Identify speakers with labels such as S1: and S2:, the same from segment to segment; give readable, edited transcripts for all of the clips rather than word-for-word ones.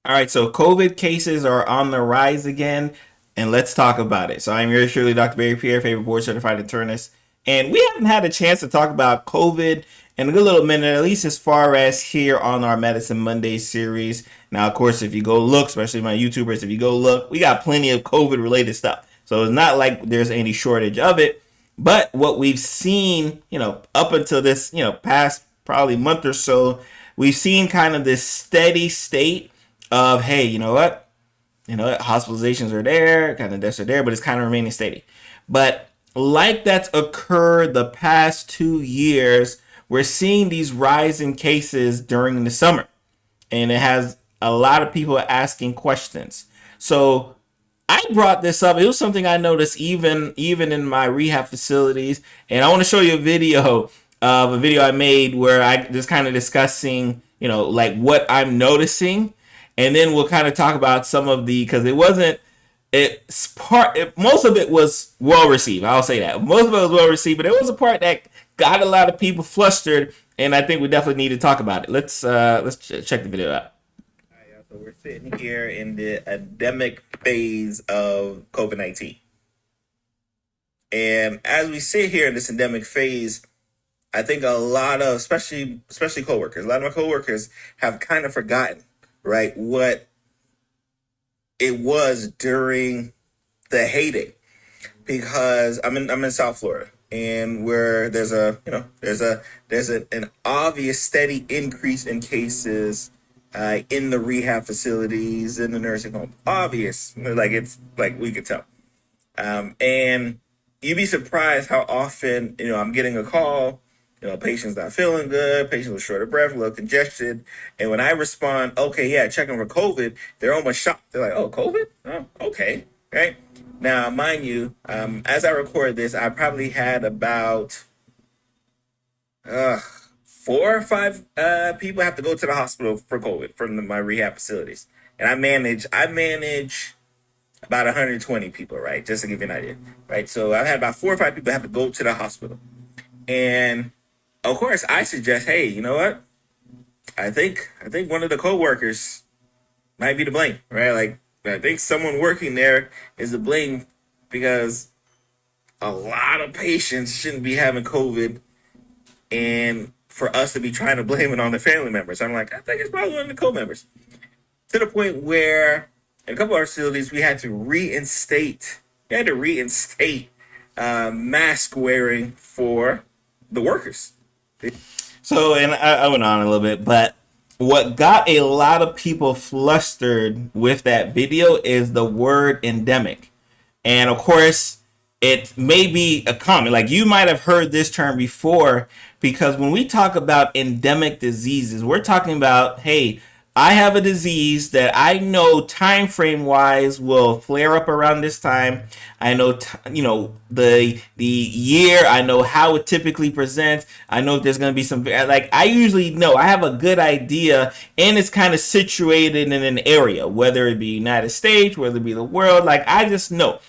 S1: All right, so COVID cases are on the rise again, and let's talk about it. So I'm yours truly, Dr. Pierre, favorite board certified internist, and we haven't had a chance to talk about COVID in a good little minute, at least as far as here on our Medicine Monday series. Now, of course, if you go look, especially my YouTubers, if you go look, we got plenty of COVID related stuff. So it's not like there's any shortage of it. But what we've seen, up until this, past probably month or so, we've seen kind of this steady state of, hey, you know what, hospitalizations are there, kind of deaths are there, but it's kind of remaining steady. But like that's occurred the past 2 years, we're seeing these rise in cases during the summer, and it has a lot of people asking questions. So I brought this up. It was something I noticed even in my rehab facilities, and I want to show you a video I made where I just kind of discussing, like what I'm noticing, and then we'll kind of talk about some of the because it wasn't most of it was well received. I'll say that most of it was well received, but there was a part that got a lot of people flustered, and I think we definitely need to talk about it. Let's check the video out. All right, so we're sitting here in the endemic phase of COVID-19. And as we sit here in this endemic phase, I think a lot of, especially coworkers, a lot of my coworkers have kind of forgotten, right, what it was during the heyday. Because I'm in South Florida, and where there's an obvious steady increase in cases in the rehab facilities, in the nursing home. Obvious, like it's like we could tell. And you'd be surprised how often I'm getting a call. Patient's not feeling good, patient was short of breath, a little congested. And when I respond, okay, yeah, checking for COVID, they're almost shocked. They're like, oh, COVID? Oh, okay. Right? Now, mind you, as I record this, I probably had about 4 or 5 people have to go to the hospital for COVID from my rehab facilities. And I manage about 120 people, right? Just to give you an idea, right? So I've had about 4 or 5 people have to go to the hospital. And of course, I suggest, hey, you know what? I think one of the coworkers might be to blame, right? Like I think someone working there is to blame because a lot of patients shouldn't be having COVID, and for us to be trying to blame it on the family members, I'm like, I think it's probably one of the co-members. To the point where in a couple of our facilities we had to reinstate mask wearing for the workers. So, and I went on a little bit, but what got a lot of people flustered with that video is the word endemic. And of course, it may be a common, like you might have heard this term before, because when we talk about endemic diseases, we're talking about, hey, I have a disease that I know time frame wise will flare up around this time. I know, the year. I know how it typically presents. I know if there's going to be some, like I usually know. I have a good idea, and it's kind of situated in an area, whether it be United States, whether it be the world. Like I just know.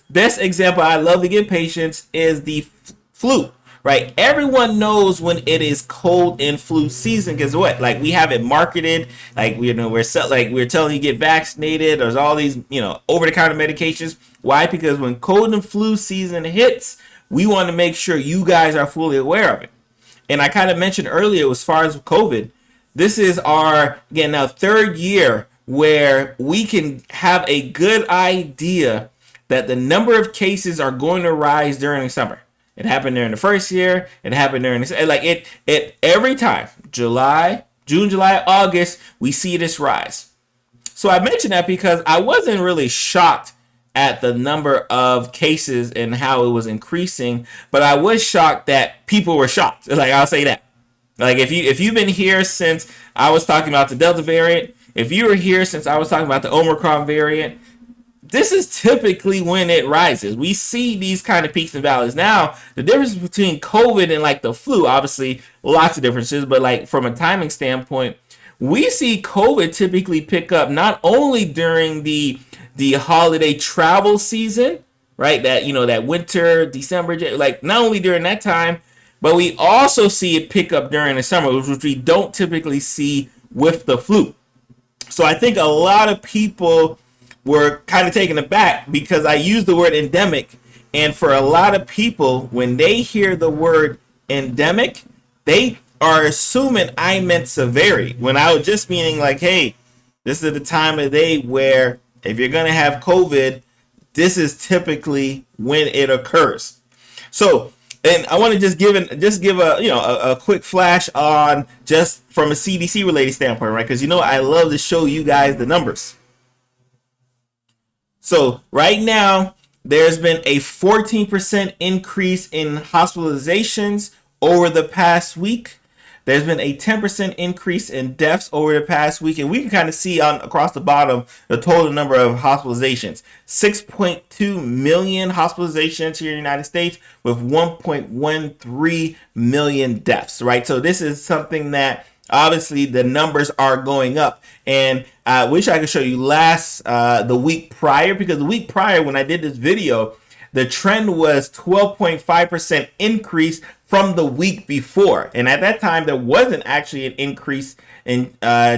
S1: Best example I love to give patients is the flu. Right, everyone knows when it is cold and flu season because what? Like we have it marketed, like we're telling you get vaccinated. There's all these over the counter medications. Why? Because when cold and flu season hits, we want to make sure you guys are fully aware of it. And I kind of mentioned earlier, as far as COVID, this is our again now third year where we can have a good idea that the number of cases are going to rise during the summer. It happened during the first year. It happened during this. Like it every time. June, July, August, we see this rise. So I mentioned that because I wasn't really shocked at the number of cases and how it was increasing, but I was shocked that people were shocked. Like I'll say that. Like if you've been here since I was talking about the Delta variant, if you were here since I was talking about the Omicron variant, this is typically when it rises. We see these kind of peaks and valleys. Now, the difference between COVID and like the flu, obviously lots of differences, but like from a timing standpoint, we see COVID typically pick up not only during the holiday travel season, right? That winter, December, like not only during that time, but we also see it pick up during the summer, which we don't typically see with the flu. So I think a lot of people were kind of taken aback because I used the word endemic. And for a lot of people, when they hear the word endemic, they are assuming I meant severity, when I was just meaning like, hey, this is the time of day where if you're going to have COVID, this is typically when it occurs. So, and I want to just give a quick flash on just from a CDC related standpoint, right? Because I love to show you guys the numbers. So right now, there's been a 14% increase in hospitalizations over the past week. There's been a 10% increase in deaths over the past week, and we can kind of see on across the bottom the total number of hospitalizations. 6.2 million hospitalizations here in the United States with 1.13 million deaths, right? So this is something that obviously the numbers are going up, and I wish I could show you the week prior, because the week prior when I did this video, the trend was 12.5% increase from the week before. And at that time, there wasn't actually an increase in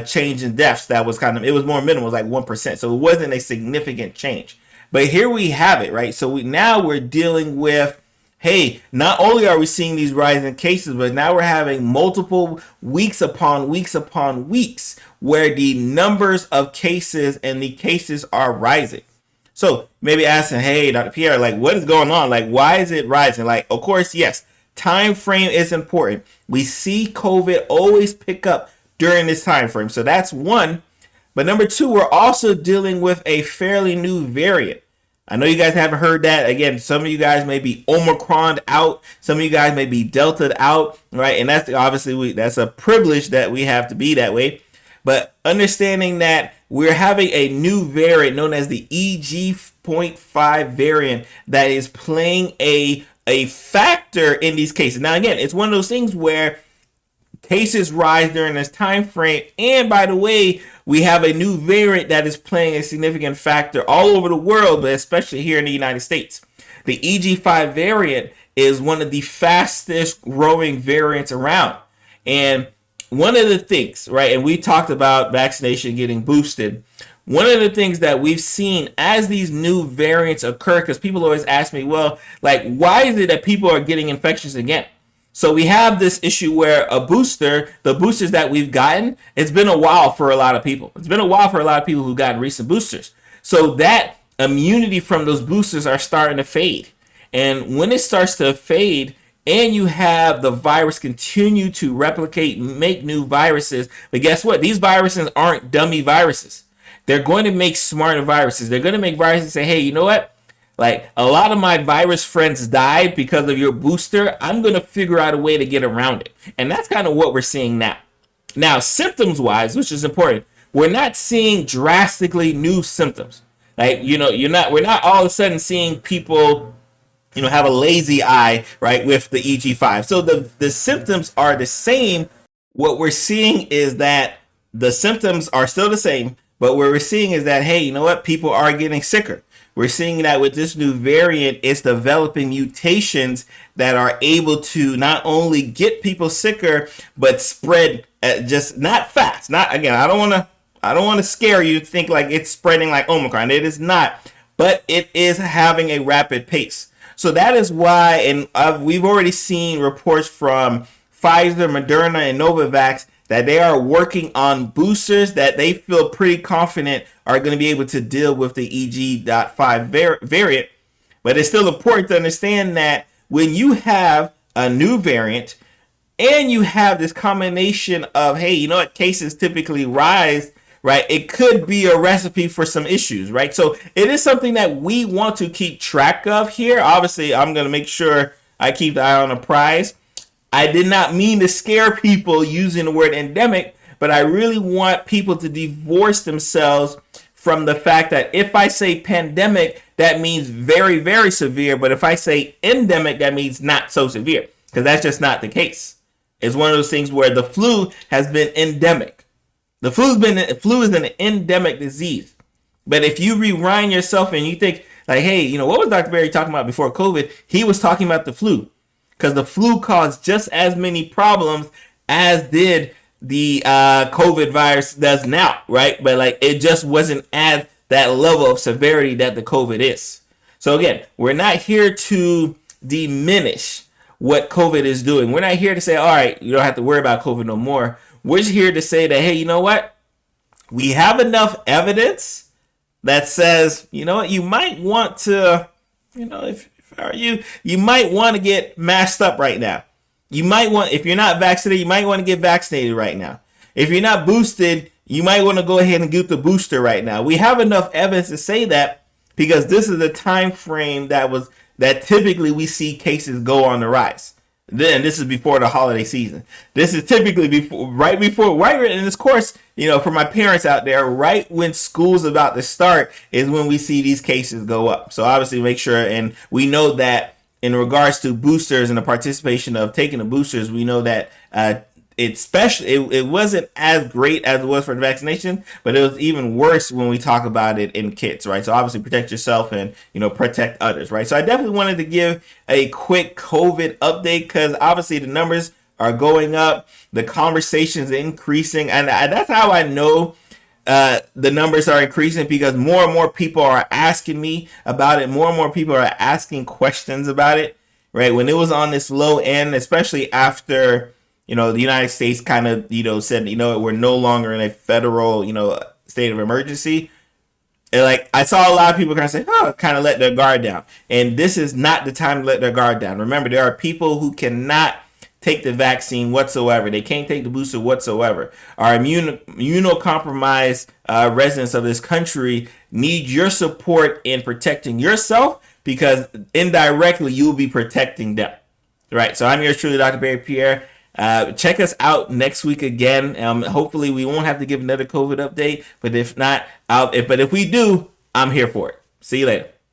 S1: change in deaths. That was it was more minimal, it was like 1%. So it wasn't a significant change. But here we have it, right? So now we're dealing with, hey, not only are we seeing these rising cases, but now we're having multiple weeks upon weeks upon weeks where the numbers of cases and the cases are rising. So maybe asking, hey, Dr. Pierre, like, what is going on? Like, why is it rising? Like, of course, yes, time frame is important. We see COVID always pick up during this time frame. So that's one. But number two, we're also dealing with a fairly new variant. I know you guys haven't heard that. Again, some of you guys may be Omicron out. Some of you guys may be Delta out, right? And that's obviously, that's a privilege that we have to be that way. But understanding that we're having a new variant known as the EG.5 variant that is playing a factor in these cases. Now, again, it's one of those things where cases rise during this time frame. And by the way, we have a new variant that is playing a significant factor all over the world, but especially here in the United States. The EG.5 variant is one of the fastest growing variants around. And one of the things, right, and we talked about vaccination, getting boosted. One of the things that we've seen as these new variants occur, because people always ask me, well, like, why is it that people are getting infections again? So we have this issue where the boosters that we've gotten, it's been a while for a lot of people. It's been a while for a lot of people who've gotten recent boosters. So that immunity from those boosters are starting to fade. And when it starts to fade, and you have the virus continue to replicate, make new viruses. But guess what? These viruses aren't dummy viruses. They're going to make smarter viruses. They're going to make viruses say, hey, you know what? Like, a lot of my virus friends died because of your booster. I'm going to figure out a way to get around it. And that's kind of what we're seeing now. Now, symptoms-wise, which is important, we're not seeing drastically new symptoms. Like, we're not all of a sudden seeing people have a lazy eye, right, with the EG.5. So the symptoms are the same. What we're seeing is that the symptoms are still the same, but what we're seeing is that, hey, you know what, people are getting sicker. We're seeing that with this new variant, it's developing mutations that are able to not only get people sicker, but spread just not fast. Not, again, I don't want to scare you to think like it's spreading like Omicron. It is not, but it is having a rapid pace. So that is why, and we've already seen reports from Pfizer, Moderna, and Novavax that they are working on boosters that they feel pretty confident are going to be able to deal with the EG.5 variant. But it's still important to understand that when you have a new variant and you have this combination of, hey, you know what, cases typically rise, right? It could be a recipe for some issues, right? So it is something that we want to keep track of here. Obviously, I'm going to make sure I keep the eye on the prize. I did not mean to scare people using the word endemic, but I really want people to divorce themselves from the fact that if I say pandemic, that means very, very severe. But if I say endemic, that means not so severe, because that's just not the case. It's one of those things where the flu has been endemic. The flu is an endemic disease. But if you rewind yourself and you think like, hey, what was Dr. Berry talking about before COVID? He was talking about the flu, because the flu caused just as many problems as did the COVID virus does now, right? But like it just wasn't at that level of severity that the COVID is. So again, we're not here to diminish what COVID is doing. We're not here to say, all right, you don't have to worry about COVID no more. We're just here to say that, hey, you know what? We have enough evidence that says, you know what, you might want to, if are you, you might want to get masked up right now. You might want, if you're not vaccinated, you might want to get vaccinated right now. If you're not boosted, you might want to go ahead and get the booster right now. We have enough evidence to say that because this is the time frame that typically we see cases go on the rise. Then this is before the holiday season. This is typically right in this course, for my parents out there, right when school's about to start is when we see these cases go up. So obviously make sure, and we know that in regards to boosters and the participation of taking the boosters, we know that it wasn't as great as it was for the vaccination, but it was even worse when we talk about it in kids, right? So obviously protect yourself and, protect others, right? So I definitely wanted to give a quick COVID update because obviously the numbers are going up, the conversation's increasing, and that's how I know the numbers are increasing because more and more people are asking me about it. More and more people are asking questions about it, right? When it was on this low end, especially after, the United States kind of, said, we're no longer in a federal, state of emergency. And like I saw a lot of people kind of say, kind of let their guard down. And this is not the time to let their guard down. Remember, there are people who cannot take the vaccine whatsoever. They can't take the booster whatsoever. Our immunocompromised residents of this country need your support in protecting yourself because indirectly you'll be protecting them. Right. So I'm yours truly, Dr. Pierre. Check us out next week again. Hopefully we won't have to give another COVID update, but if not, but if we do, I'm here for it. See you later.